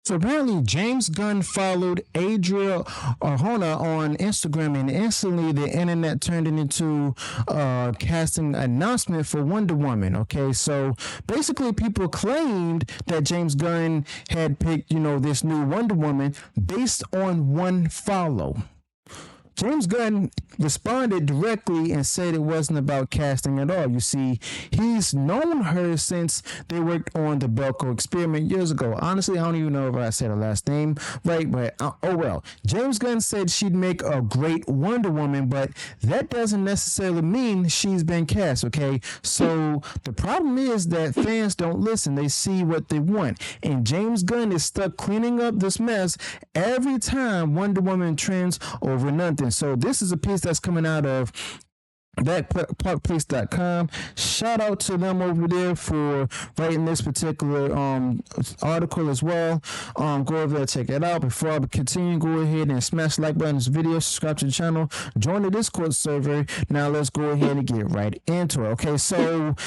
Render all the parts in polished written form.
So apparently, James Gunn followed Adria Arjona on Instagram, and instantly the internet turned it into a casting announcement for Wonder Woman. Okay, so basically, people claimed that James Gunn had picked, this new Wonder Woman based on one follow. James Gunn responded directly and said it wasn't about casting at all. You see, he's known her since they worked on the Belko experiment years ago. Honestly, I don't even know if I said her last name right, but oh well. James Gunn said she'd make a great Wonder Woman, but that doesn't necessarily mean she's been cast, okay? So the problem is that fans don't listen. They see what they want. And James Gunn is stuck cleaning up this mess every time Wonder Woman trends over nothing. So this is a piece that's coming out of ThatParkPlace.com. Shout out to them over there for writing this particular article as well. Go over there, check it out. Before I continue, go ahead and smash the like button on this video, subscribe to the channel, join the Discord server. Now let's go ahead and get right into it. Okay, so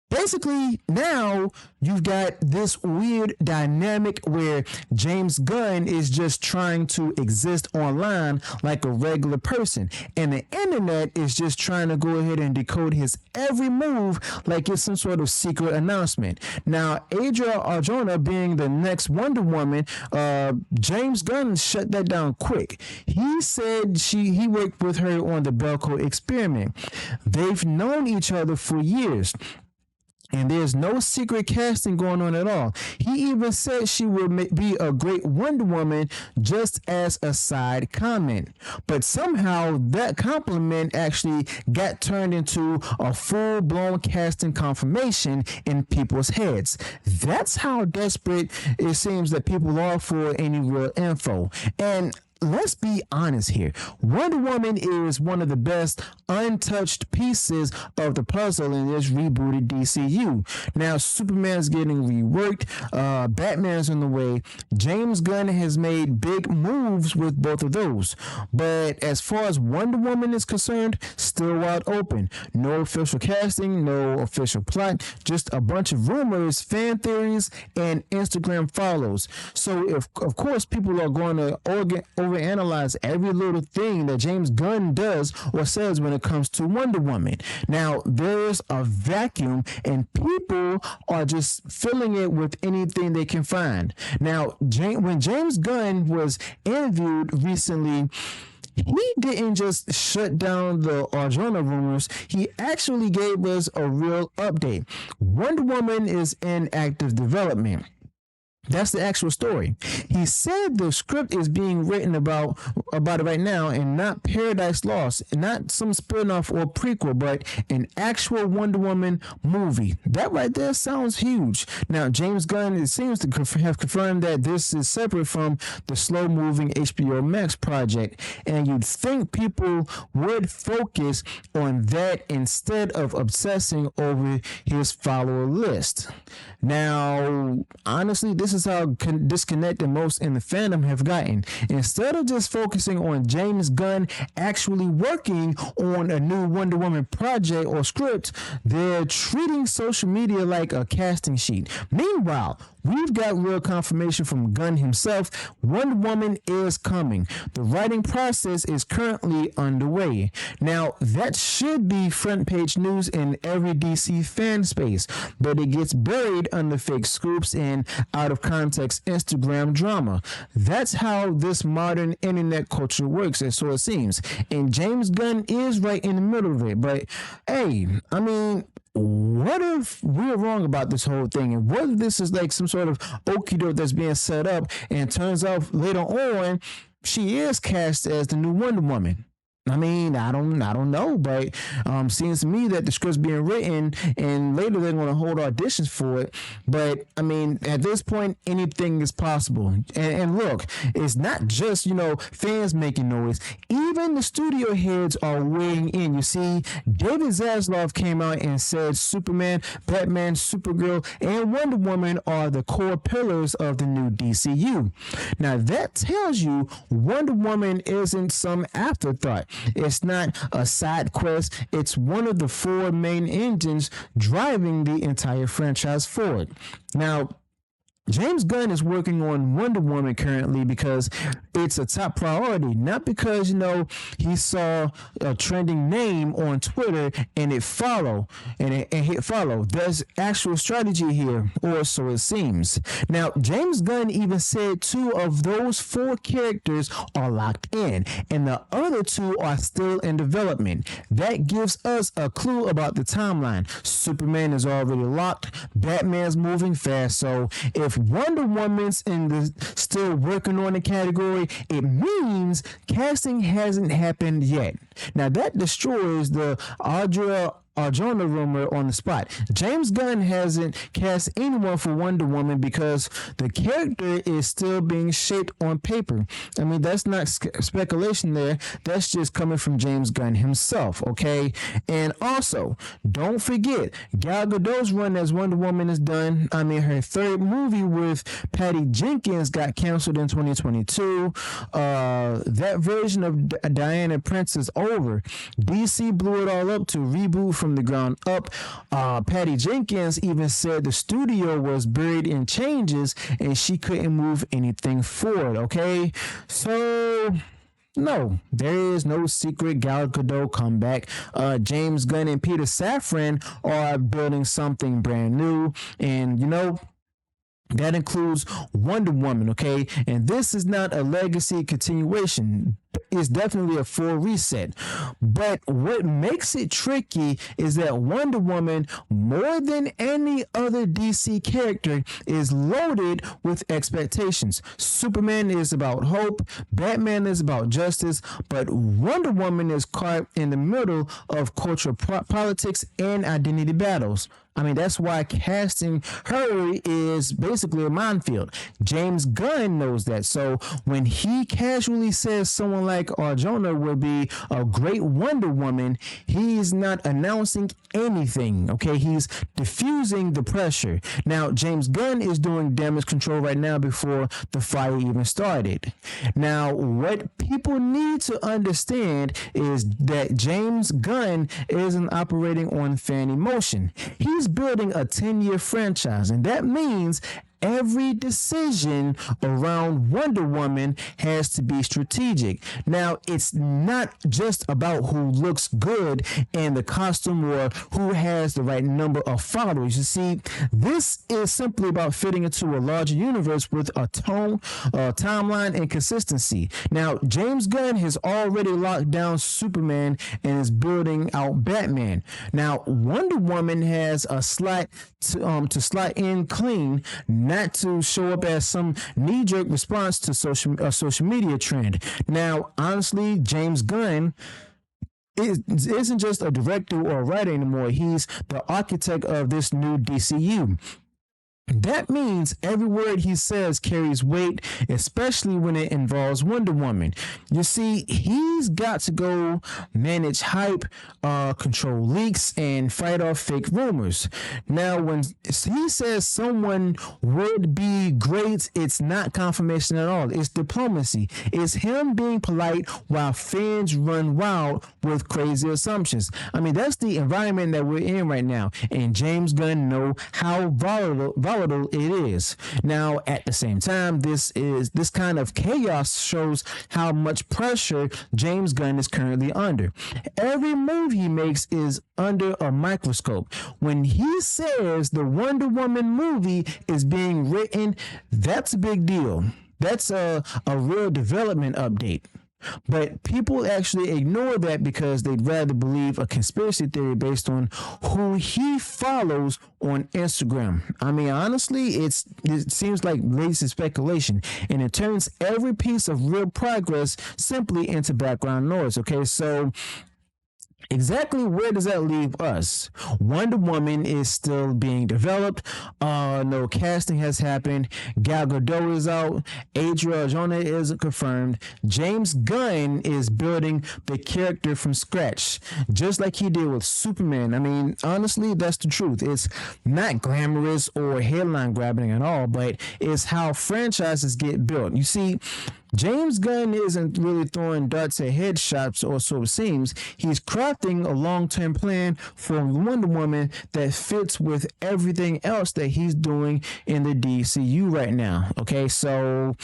basically, now you've got this weird dynamic where James Gunn is just trying to exist online like a regular person, and the internet is just trying to go ahead and decode his every move like it's some sort of secret announcement. Now, Adria Arjona being the next Wonder Woman, James Gunn shut that down quick. He said he worked with her on the Belko experiment. They've known each other for years, and there's no secret casting going on at all. He even said she would be a great Wonder Woman just as a side comment. But somehow that compliment actually got turned into a full-blown casting confirmation in people's heads. That's how desperate it seems that people are for any real info. And let's be honest here. Wonder Woman is one of the best untouched pieces of the puzzle in this rebooted DCU. Now, Superman's getting reworked. Batman's on the way. James Gunn has made big moves with both of those. But as far as Wonder Woman is concerned, still wide open. No official casting, no official plot, just a bunch of rumors, fan theories, and Instagram follows. So, of course, people are going to overanalyze every little thing that James Gunn does or says when it comes to Wonder Woman. Now, there's a vacuum, and people are just filling it with anything they can find. Now, when James Gunn was interviewed recently, he didn't just shut down the Arjona rumors. He actually gave us a real update. Wonder Woman is in active development. That's the actual story. He said the script is being written about it right now, and not Paradise Lost, and not some spinoff or prequel, but an actual Wonder Woman movie. That right there sounds huge. Now, James Gunn, it seems to have confirmed that this is separate from the slow-moving HBO Max project, and you'd think people would focus on that instead of obsessing over his follower list. Now, honestly, this is how disconnected most in the fandom have gotten. Instead of just focusing on James Gunn actually working on a new Wonder Woman project or script, they're treating social media like a casting sheet. Meanwhile, we've got real confirmation from Gunn himself. Wonder Woman is coming. The writing process is currently underway. Now, that should be front page news in every DC fan space, but it gets buried under fake scoops and out of context Instagram drama. That's how this modern internet culture works, and so it seems. And James Gunn is right in the middle of it. But hey, I mean, what if we're wrong about this whole thing, and what if this is like some sort of okie doke that's being set up, and it turns out later on she is cast as the new Wonder Woman? I mean, I don't know, but seems to me that the script's being written, and later they're going to hold auditions for it. But I mean, at this point, anything is possible. And look, it's not just fans making noise. Even the studio heads are weighing in. You see, David Zaslav came out and said Superman, Batman, Supergirl, and Wonder Woman are the core pillars of the new DCU. Now that tells you Wonder Woman isn't some afterthought. It's not a side quest. It's one of the four main engines driving the entire franchise forward. Now, James Gunn is working on Wonder Woman currently because it's a top priority, not because he saw a trending name on Twitter and it hit follow. There's actual strategy here, or so it seems. Now, James Gunn even said 2 of those 4 characters are locked in, and the other 2 are still in development. That gives us a clue about the timeline. Superman is already locked. Batman's moving fast, so if Wonder Woman's still working on the category, it means casting hasn't happened yet. Now that destroys the Arjona rumor on the spot. James Gunn hasn't cast anyone for Wonder Woman because the character is still being shaped on paper. I mean, that's not speculation there. That's just coming from James Gunn himself, okay? And also, don't forget, Gal Gadot's run as Wonder Woman is done. I mean, her 3rd movie with Patty Jenkins got canceled in 2022. That version of Diana Prince is over. DC blew it all up to reboot from the ground up. Patty Jenkins even said the studio was buried in changes and she couldn't move anything forward, okay? So no, there is no secret Gal Gadot comeback. James Gunn and Peter Safran are building something brand new, and that includes Wonder Woman, okay? And this is not a legacy continuation. It's definitely a full reset. But what makes it tricky is that Wonder Woman, more than any other DC character, is loaded with expectations. Superman is about hope, Batman is about justice, but Wonder Woman is caught in the middle of cultural politics and identity battles. I mean, that's why casting her is basically a minefield. James Gunn knows that. So when he casually says someone like Arjona would be a great Wonder Woman, he's not announcing anything, okay? He's diffusing the pressure. Now, James Gunn is doing damage control right now before the fire even started. Now, what people need to understand is that James Gunn isn't operating on fan emotion. He's building a 10-year franchise, and that means every decision around Wonder Woman has to be strategic. Now, it's not just about who looks good in the costume or who has the right number of followers. You see, this is simply about fitting into a larger universe with a tone, timeline, and consistency. Now, James Gunn has already locked down Superman and is building out Batman. Now, Wonder Woman has a slot to slot in clean, not to show up as some knee-jerk response to social media trend. Now, honestly, James Gunn isn't just a director or a writer anymore. He's the architect of this new DCU. That means every word he says carries weight, especially when it involves Wonder Woman. You see, he's got to go manage hype, control leaks, and fight off fake rumors. Now, when he says someone would be great, it's not confirmation at all. It's diplomacy. It's him being polite while fans run wild with crazy assumptions. I mean, that's the environment that we're in right now, and James Gunn knows how volatile it is. Now, at the same time, this kind of chaos shows how much pressure James Gunn is currently under. Every move he makes is under a microscope. When he says the Wonder Woman movie is being written, that's a big deal. That's a real development update. But people actually ignore that because they'd rather believe a conspiracy theory based on who he follows on Instagram. I mean, honestly, it seems like lazy speculation, and it turns every piece of real progress simply into background noise. Okay, so exactly where does that leave us? Wonder Woman is still being developed. No casting has happened. Gal Gadot is out. Adria Arjona isn't confirmed. James Gunn is building the character from scratch, just like he did with Superman. I mean, honestly, that's the truth. It's not glamorous or headline grabbing at all, but it's how franchises get built. You see, James Gunn isn't really throwing darts at headshots, or so it seems. He's crafting a long-term plan for Wonder Woman that fits with everything else that he's doing in the DCU right now. Okay, so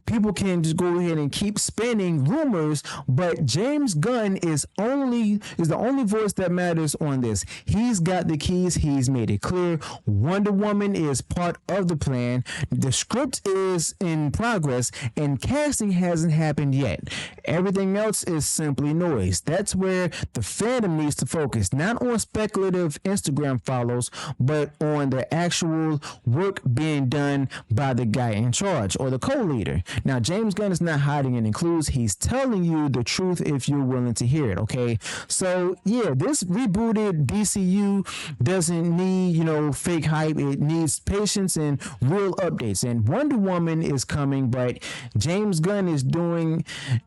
people can just go ahead and keep spinning rumors, but James Gunn is the only voice that matters on this. He's got the keys. He's made it clear. Wonder Woman is part of the plan. The script is in progress, and casting hasn't happened yet. Everything else is simply noise. That's where the fandom needs to focus, not on speculative Instagram follows, but on the actual work being done by the guy in charge or the co-leader. Now, James Gunn is not hiding any clues. He's telling you the truth if you're willing to hear it, okay? So, yeah, this rebooted DCU doesn't need, fake hype. It needs patience and real updates. And Wonder Woman is coming, but James Gunn is doing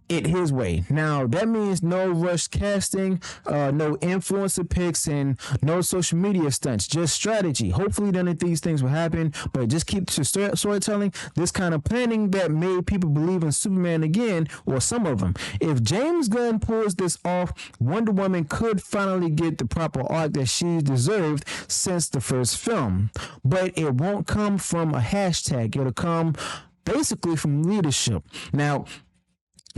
it his way. Now, that means no rushed casting, no influencer picks, and no social media stunts, just strategy. Hopefully none of these things will happen, but just keep to storytelling, this kind of planning that made people believe in Superman again, or some of them. If James Gunn pulls this off, Wonder Woman could finally get the proper arc that she deserved since the first film. But it won't come from a hashtag. It'll come basically from leadership. Now,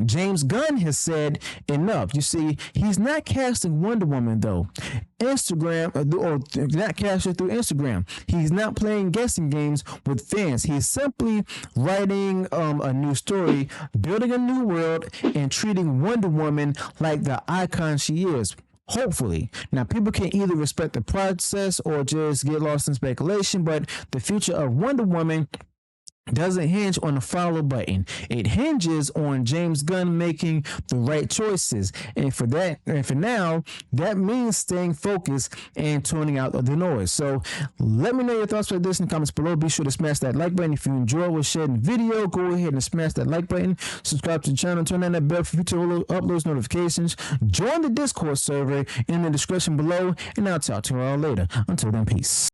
James Gunn has said enough. You see, he's not casting Wonder Woman though. Instagram, or not casting through Instagram. He's not playing guessing games with fans. He's simply writing a new story, building a new world, and treating Wonder Woman like the icon she is. Hopefully. Now, people can either respect the process or just get lost in speculation, but the future of Wonder Woman doesn't hinge on the follow button. It hinges on James Gunn making the right choices. And for now, that means staying focused and tuning out the noise. So let me know your thoughts about this in the comments below. Be sure to smash that like button. If you enjoyed what shared the video, go ahead and smash that like button. Subscribe to the channel, turn on that bell for future uploads notifications. Join the Discord server in the description below, and I'll talk to you all later. Until then, peace.